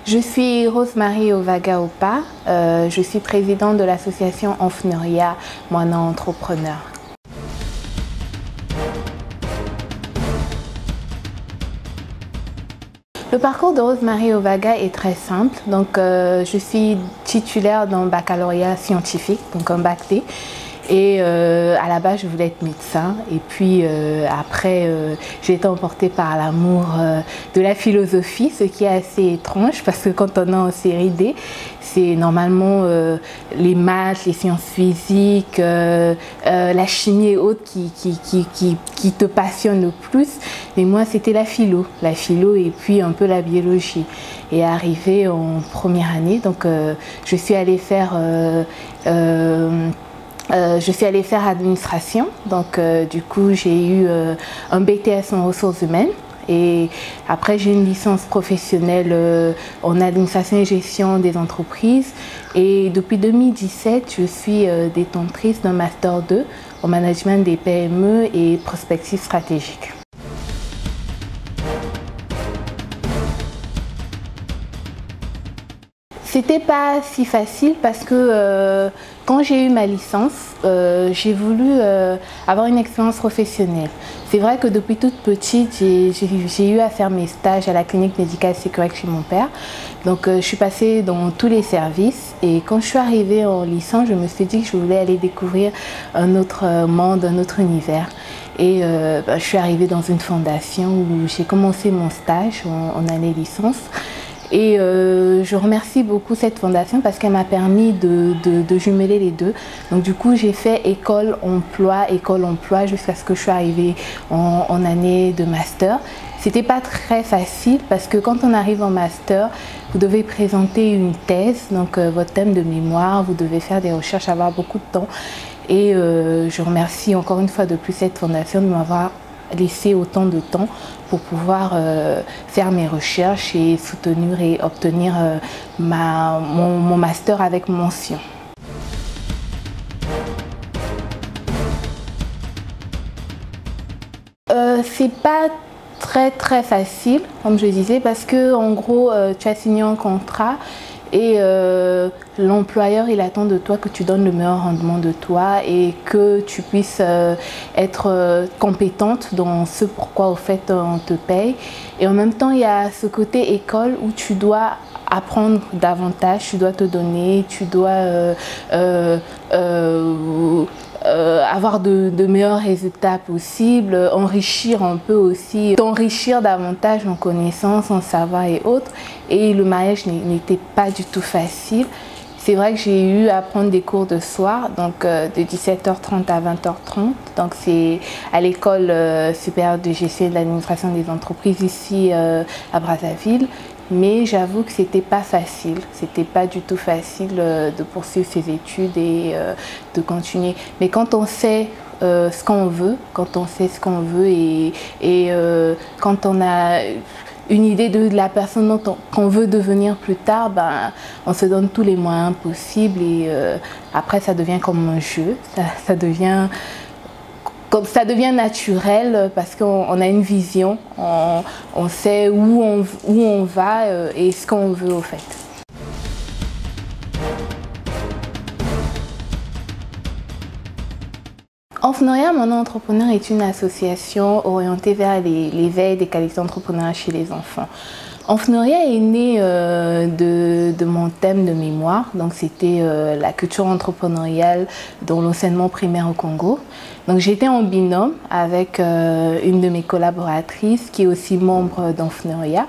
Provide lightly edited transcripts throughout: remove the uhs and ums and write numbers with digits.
Je suis Rosemary Ovaga-Opa, je suis présidente de l'association Enfneria Mwana Entrepreneur. Le parcours de Rosemary Ovaga est très simple. Donc, je suis titulaire d'un baccalauréat scientifique, donc un bac D. Et à la base, je voulais être médecin. Et puis après, j'ai été emportée par l'amour de la philosophie, ce qui est assez étrange parce que quand on est en série D, c'est normalement les maths, les sciences physiques, la chimie et autres qui te passionnent le plus. Mais moi, c'était la philo et puis un peu la biologie. Et arrivé en première année, donc je suis allée faire administration, donc du coup j'ai eu un BTS en ressources humaines et après j'ai une licence professionnelle en administration et gestion des entreprises et depuis 2017 je suis détentrice d'un master 2 en management des PME et prospective stratégique. C'était pas si facile parce que quand j'ai eu ma licence, j'ai voulu avoir une expérience professionnelle. C'est vrai que depuis toute petite, j'ai eu à faire mes stages à la clinique médicale Sécurec chez mon père. Donc je suis passée dans tous les services et quand je suis arrivée en licence, je me suis dit que je voulais aller découvrir un autre monde, un autre univers. Et je suis arrivée dans une fondation où j'ai commencé mon stage en année licence. Et je remercie beaucoup cette fondation parce qu'elle m'a permis de jumeler les deux. Donc du coup, j'ai fait école-emploi jusqu'à ce que je suis arrivée en année de master. C'était pas très facile parce que quand on arrive en master, vous devez présenter une thèse, donc votre thème de mémoire, vous devez faire des recherches, avoir beaucoup de temps. Et je remercie encore une fois de plus cette fondation de m'avoir laissé autant de temps pour pouvoir faire mes recherches et soutenir et obtenir mon master avec mention. C'est pas très facile, comme je disais, parce que en gros, tu as signé un contrat et l'employeur il attend de toi que tu donnes le meilleur rendement de toi et que tu puisses être compétente dans ce pourquoi au fait on te paye. Et en même temps il y a ce côté école où tu dois apprendre davantage, tu dois te donner, tu dois avoir de meilleurs résultats possibles, enrichir un peu aussi, t'enrichir davantage en connaissances, en savoir et autres. Et le mariage n'était pas du tout facile. C'est vrai que j'ai eu à prendre des cours de soir, donc de 17h30 à 20h30. Donc c'est à l'école supérieure de gestion et de l'administration des entreprises ici à Brazzaville. Mais j'avoue que c'était pas facile, c'était pas du tout facile de poursuivre ses études et de continuer. Mais quand on sait ce qu'on veut, et quand on a une idée de la personne qu'on veut devenir plus tard, ben, on se donne tous les moyens possibles et après ça devient comme un jeu, ça devient naturel parce qu'on a une vision, on sait où on va et ce qu'on veut au fait. Enfneria Mwana Entrepreneur est une association orientée vers l'éveil des qualités entrepreneuriales chez les enfants. Enfneria est né de mon thème de mémoire, donc c'était la culture entrepreneuriale dans l'enseignement primaire au Congo. Donc j'étais en binôme avec une de mes collaboratrices qui est aussi membre d'Enfneria.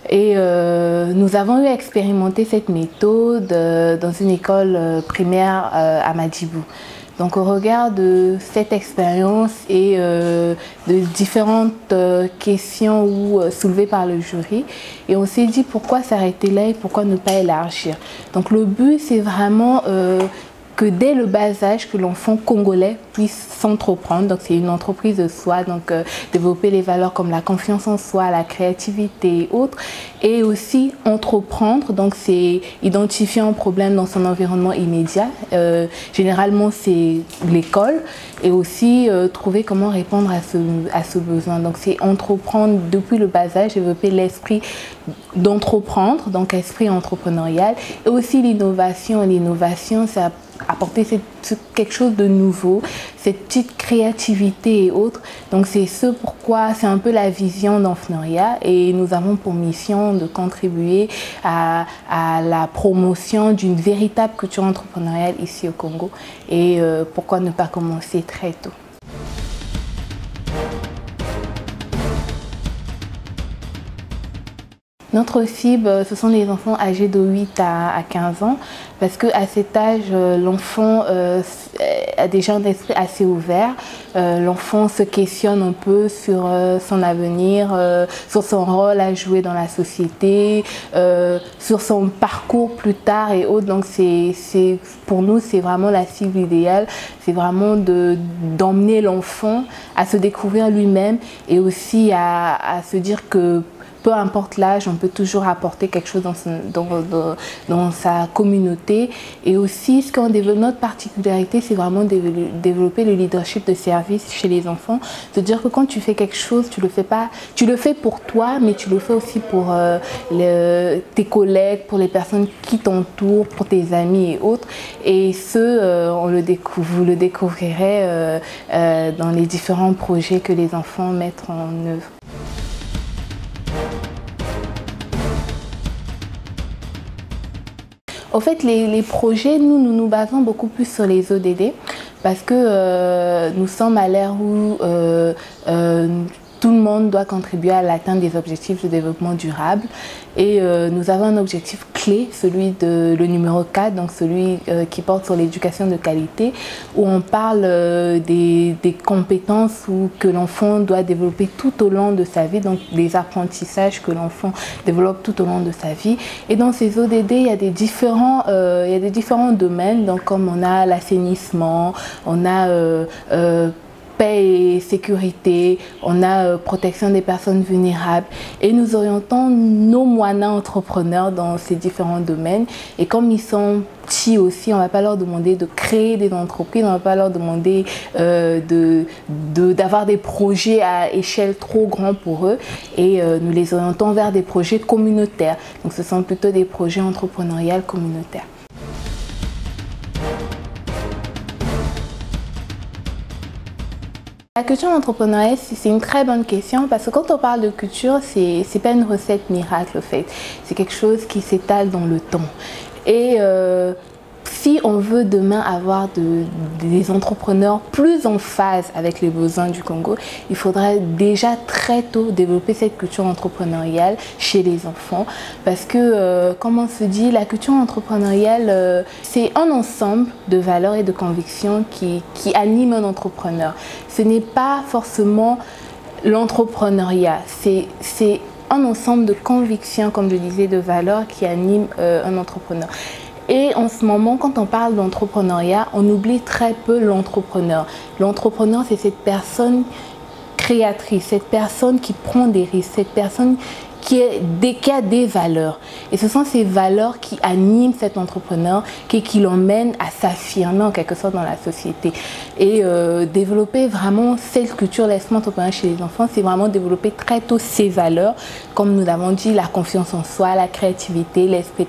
Et nous avons eu à expérimenter cette méthode dans une école primaire à Madjibou. Donc au regard de cette expérience et de différentes questions soulevées par le jury, et on s'est dit pourquoi s'arrêter là et pourquoi ne pas élargir. Donc le but c'est vraiment que dès le bas âge, que l'enfant congolais puisse s'entreprendre. Donc c'est une entreprise de soi, donc développer les valeurs comme la confiance en soi, la créativité et autres. Et aussi entreprendre, donc c'est identifier un problème dans son environnement immédiat. Généralement c'est l'école, et aussi trouver comment répondre à ce besoin. Donc c'est entreprendre depuis le bas âge, développer l'esprit d'entreprendre, donc esprit entrepreneurial, et aussi l'innovation. L'innovation, c'est apporter quelque chose de nouveau, cette petite créativité et autres. Donc c'est ce pourquoi c'est un peu la vision d'Enfnoria, et nous avons pour mission de contribuer à la promotion d'une véritable culture entrepreneuriale ici au Congo. Et pourquoi ne pas commencer très tôt? Notre cible, ce sont les enfants âgés de 8 à 15 ans, parce qu'à cet âge, l'enfant a déjà un esprit assez ouvert. L'enfant se questionne un peu sur son avenir, sur son rôle à jouer dans la société, sur son parcours plus tard et autres. Donc pour nous, c'est vraiment la cible idéale. C'est vraiment d'emmener l'enfant à se découvrir lui-même, et aussi à se dire que peu importe l'âge, on peut toujours apporter quelque chose dans sa communauté. Et aussi, notre particularité, c'est vraiment développer le leadership de service chez les enfants. Se dire que quand tu fais quelque chose, tu le fais pour toi, mais tu le fais aussi pour tes collègues, pour les personnes qui t'entourent, pour tes amis et autres. Et vous le découvrirez dans les différents projets que les enfants mettent en œuvre. Au fait, les projets, nous nous basons beaucoup plus sur les ODD, parce que nous sommes à l'ère où tout le monde doit contribuer à l'atteinte des objectifs de développement durable. Et nous avons un objectif clé, le numéro 4, donc celui qui porte sur l'éducation de qualité, où on parle des compétences que l'enfant doit développer tout au long de sa vie, donc des apprentissages que l'enfant développe tout au long de sa vie. Et dans ces ODD, il y a des différents domaines, donc comme on a l'assainissement, on a paix et sécurité, on a protection des personnes vulnérables, et nous orientons nos moyens entrepreneurs dans ces différents domaines. Et comme ils sont petits aussi, on ne va pas leur demander de créer des entreprises, on ne va pas leur demander d'avoir des projets à échelle trop grande pour eux, et nous les orientons vers des projets communautaires. Donc ce sont plutôt des projets entrepreneuriaux communautaires. La culture entrepreneuriale, c'est une très bonne question, parce que quand on parle de culture, c'est pas une recette miracle, en fait. C'est quelque chose qui s'étale dans le temps. Et si on veut demain avoir des entrepreneurs plus en phase avec les besoins du Congo, il faudrait déjà très tôt développer cette culture entrepreneuriale chez les enfants, parce que, comme on se dit, la culture entrepreneuriale, c'est un ensemble de valeurs et de convictions qui anime un entrepreneur. Ce n'est pas forcément l'entrepreneuriat, c'est un ensemble de convictions, comme je disais, de valeurs qui animent un entrepreneur. Et en ce moment, quand on parle d'entrepreneuriat, on oublie très peu l'entrepreneur. L'entrepreneur, c'est cette personne créatrice, cette personne qui prend des risques, cette personne qui a des valeurs. Et ce sont ces valeurs qui animent cet entrepreneur, qui l'emmènent à s'affirmer en quelque sorte dans la société. Et développer vraiment cette culture d'entrepreneuriat chez les enfants, c'est vraiment développer très tôt ces valeurs, comme nous l'avons dit, la confiance en soi, la créativité, l'esprit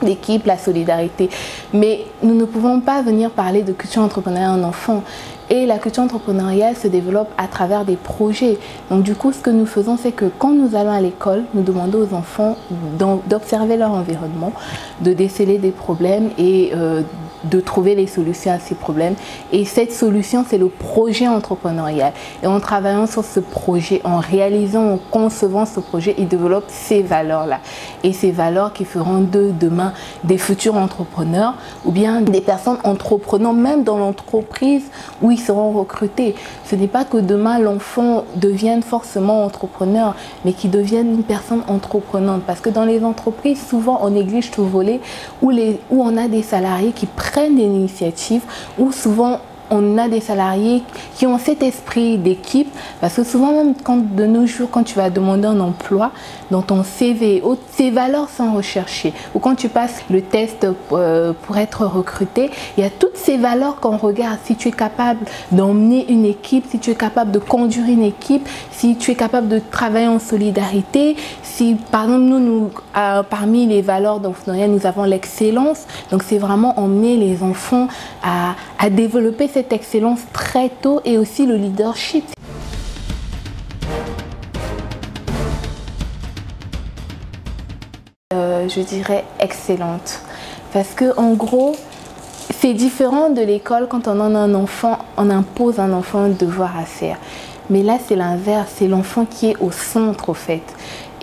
d'équipe, la solidarité. Mais nous ne pouvons pas venir parler de culture entrepreneuriale à un enfant. Et la culture entrepreneuriale se développe à travers des projets. Donc du coup, ce que nous faisons, c'est que quand nous allons à l'école, nous demandons aux enfants d'observer leur environnement, de déceler des problèmes et de trouver les solutions à ces problèmes. Et cette solution, c'est le projet entrepreneurial. Et en travaillant sur ce projet, en réalisant, en concevant ce projet, ils développent ces valeurs-là. Et ces valeurs qui feront d'eux demain des futurs entrepreneurs, ou bien des personnes entreprenant même dans l'entreprise où ils seront recrutés. Ce n'est pas que demain l'enfant devienne forcément entrepreneur, mais qu'il devienne une personne entreprenante. Parce que dans les entreprises, souvent on néglige ce volet où on a des salariés qui prennent prennent des initiatives, où souvent on a des salariés qui ont cet esprit d'équipe, parce que souvent même de nos jours, quand tu vas demander un emploi, dans ton CV, ces valeurs sont recherchées. Ou quand tu passes le test pour être recruté, il y a toutes ces valeurs qu'on regarde. Si tu es capable d'emmener une équipe, si tu es capable de conduire une équipe, si tu es capable de travailler en solidarité, si par exemple parmi les valeurs d'Enfnoria, nous avons l'excellence. Donc c'est vraiment emmener les enfants à développer cette excellence très tôt, et aussi le leadership. Je dirais excellente, parce que en gros c'est différent de l'école. Quand on en a un enfant, on impose à un enfant un devoir à faire, mais là c'est l'inverse, c'est l'enfant qui est au centre au fait.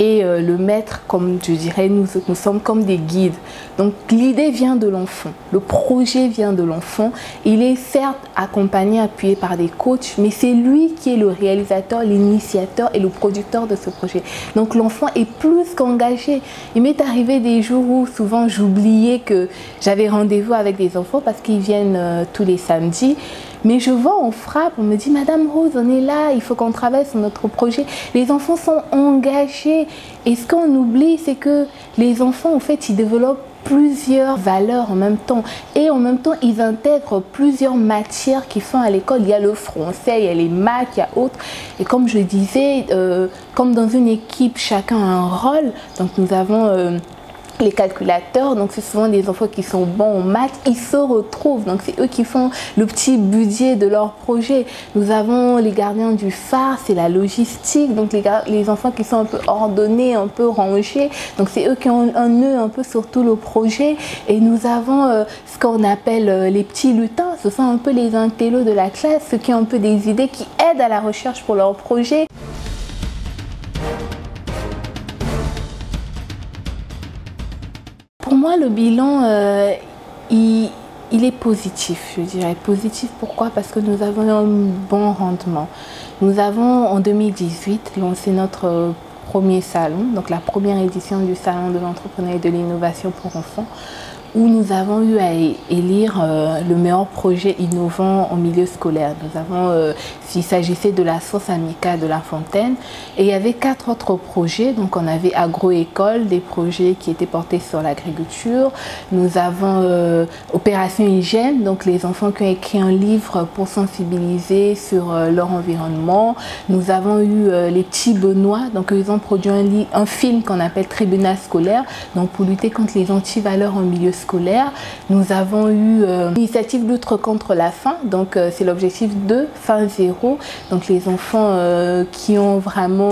Et le maître, comme je dirais, nous sommes comme des guides. Donc l'idée vient de l'enfant, le projet vient de l'enfant. Il est certes accompagné, appuyé par des coachs, mais c'est lui qui est le réalisateur, l'initiateur et le producteur de ce projet. Donc l'enfant est plus qu'engagé. Il m'est arrivé des jours où souvent j'oubliais que j'avais rendez-vous avec des enfants parce qu'ils viennent tous les samedis. Mais je vois, on frappe, on me dit « Madame Rose, on est là, il faut qu'on travaille sur notre projet ». Les enfants sont engagés. Et ce qu'on oublie, c'est que les enfants, en fait, ils développent plusieurs valeurs en même temps. Et en même temps, ils intègrent plusieurs matières qu'ils font à l'école. Il y a le français, il y a les maths, il y a autres. Et comme je disais, comme dans une équipe, chacun a un rôle. Donc nous avons les calculateurs, donc c'est souvent des enfants qui sont bons en maths, ils se retrouvent, donc c'est eux qui font le petit budget de leur projet. Nous avons les gardiens du phare, c'est la logistique, donc les enfants qui sont un peu ordonnés, un peu rangés, donc c'est eux qui ont un nœud un peu sur tout le projet. Et nous avons ce qu'on appelle les petits lutins, ce sont un peu les intellos de la classe, ceux qui ont un peu des idées, qui aident à la recherche pour leur projet. Pour moi, le bilan, il est positif, je dirais. Positif, pourquoi? Parce que nous avons un bon rendement. Nous avons, en 2018, lancé notre premier salon, donc la première édition du Salon de l'entrepreneuriat et de l'innovation pour enfants, où nous avons eu à élire le meilleur projet innovant en milieu scolaire. Nous avons, s'il s'agissait de la source amicale de La Fontaine, et il y avait 4 autres projets. Donc on avait agroécole, des projets qui étaient portés sur l'agriculture. Nous avons opération hygiène, donc les enfants qui ont écrit un livre pour sensibiliser sur leur environnement. Nous avons eu les petits Benoît, donc ils ont produit un film qu'on appelle Tribunal scolaire, donc pour lutter contre les antivaleurs en milieu scolaire. Nous avons eu l'initiative Lutte contre la faim, donc c'est l'objectif 2, faim zéro. Donc les enfants qui ont vraiment,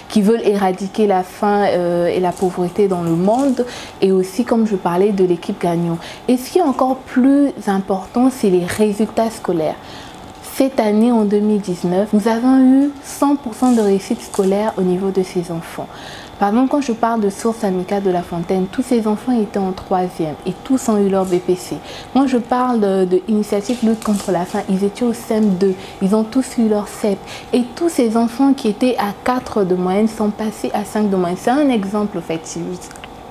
qui veulent éradiquer la faim et la pauvreté dans le monde. Et aussi, comme je parlais, de l'équipe gagnant. Et ce qui est encore plus important, c'est les résultats scolaires. Cette année, en 2019, nous avons eu 100% de réussite scolaire au niveau de ces enfants. Par exemple, quand je parle de source amicale de La Fontaine, tous ces enfants étaient en 3e et tous ont eu leur BPC. Moi, je parle de initiative lutte contre la faim, ils étaient au CEM2, ils ont tous eu leur CEP. Et tous ces enfants qui étaient à 4 de moyenne sont passés à 5 de moyenne. C'est un exemple, en fait.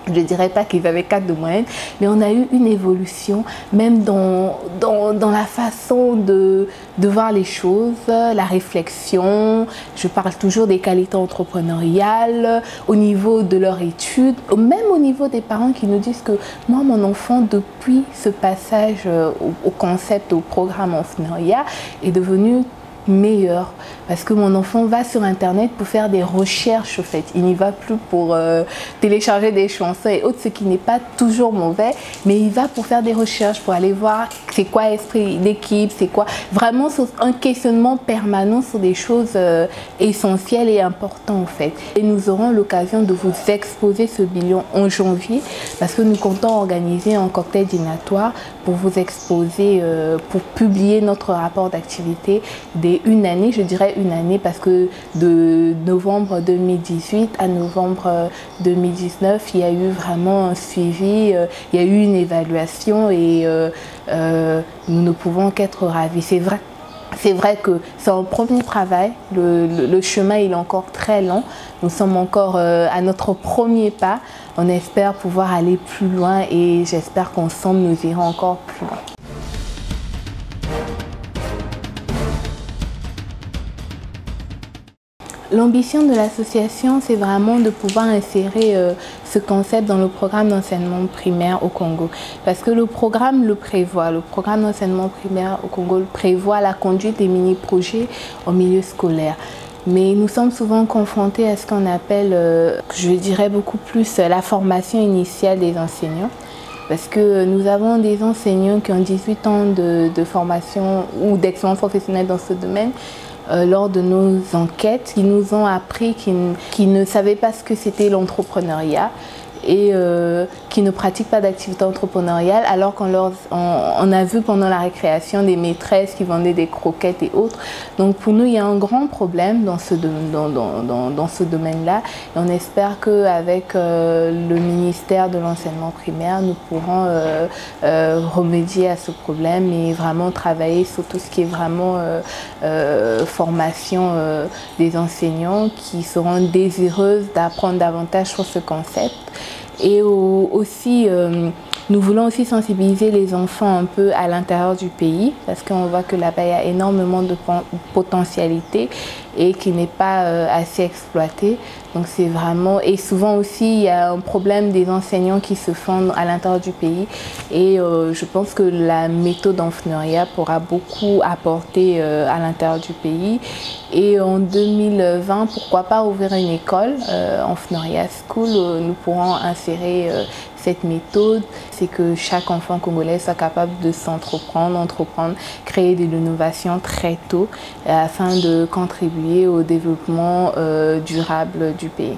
Je ne dirais pas qu'ils avaient 4 de moyenne, mais on a eu une évolution, même dans la façon de voir les choses, la réflexion. Je parle toujours des qualités entrepreneuriales, au niveau de leur étude, même au niveau des parents qui nous disent que moi, mon enfant, depuis ce passage au concept, au programme Enfnoria, est devenu meilleur, parce que mon enfant va sur internet pour faire des recherches, au fait. Il n'y va plus pour télécharger des chansons et autres, ce qui n'est pas toujours mauvais, mais il va pour faire des recherches, pour aller voir c'est quoi esprit d'équipe, c'est quoi vraiment un questionnement permanent sur des choses essentielles et importantes, en fait. Et nous aurons l'occasion de vous exposer ce bilan en janvier, parce que nous comptons organiser un cocktail dînatoire pour vous exposer, pour publier notre rapport d'activité des une année, je dirais une année, parce que de novembre 2018 à novembre 2019, il y a eu vraiment un suivi, il y a eu une évaluation et nous ne pouvons qu'être ravis. C'est vrai que c'est un premier travail, le chemin il est encore très long, nous sommes encore à notre premier pas, on espère pouvoir aller plus loin et j'espère qu'ensemble nous irons encore plus loin. L'ambition de l'association, c'est vraiment de pouvoir insérer ce concept dans le programme d'enseignement primaire au Congo. Parce que le programme le prévoit. Le programme d'enseignement primaire au Congo prévoit la conduite des mini-projets au milieu scolaire. Mais nous sommes souvent confrontés à ce qu'on appelle, je dirais beaucoup plus, la formation initiale des enseignants. Parce que nous avons des enseignants qui ont 18 ans de formation ou d'expérience professionnelle dans ce domaine. Lors de nos enquêtes, ils nous ont appris qu'ils ne savaient pas ce que c'était l'entrepreneuriat et qui ne pratiquent pas d'activité entrepreneuriale, alors qu'on a vu pendant la récréation des maîtresses qui vendaient des croquettes et autres. Donc pour nous, il y a un grand problème dans ce domaine-là. Et on espère qu'avec le ministère de l'enseignement primaire, nous pourrons remédier à ce problème et vraiment travailler sur tout ce qui est vraiment formation des enseignants qui seront désireuses d'apprendre davantage sur ce concept. Et aussi, nous voulons aussi sensibiliser les enfants un peu à l'intérieur du pays parce qu'on voit que là-bas, il y a énormément de potentialités et qui n'est pas assez exploité. Donc c'est vraiment... Et souvent aussi, il y a un problème des enseignants qui se font à l'intérieur du pays. Et je pense que la méthode Enfneuriat pourra beaucoup apporter à l'intérieur du pays. Et en 2020, pourquoi pas ouvrir une école, Enfneuriat School, nous pourrons insérer cette méthode, c'est que chaque enfant congolais soit capable de s'entreprendre, créer de l'innovation très tôt afin de contribuer au développement durable du pays.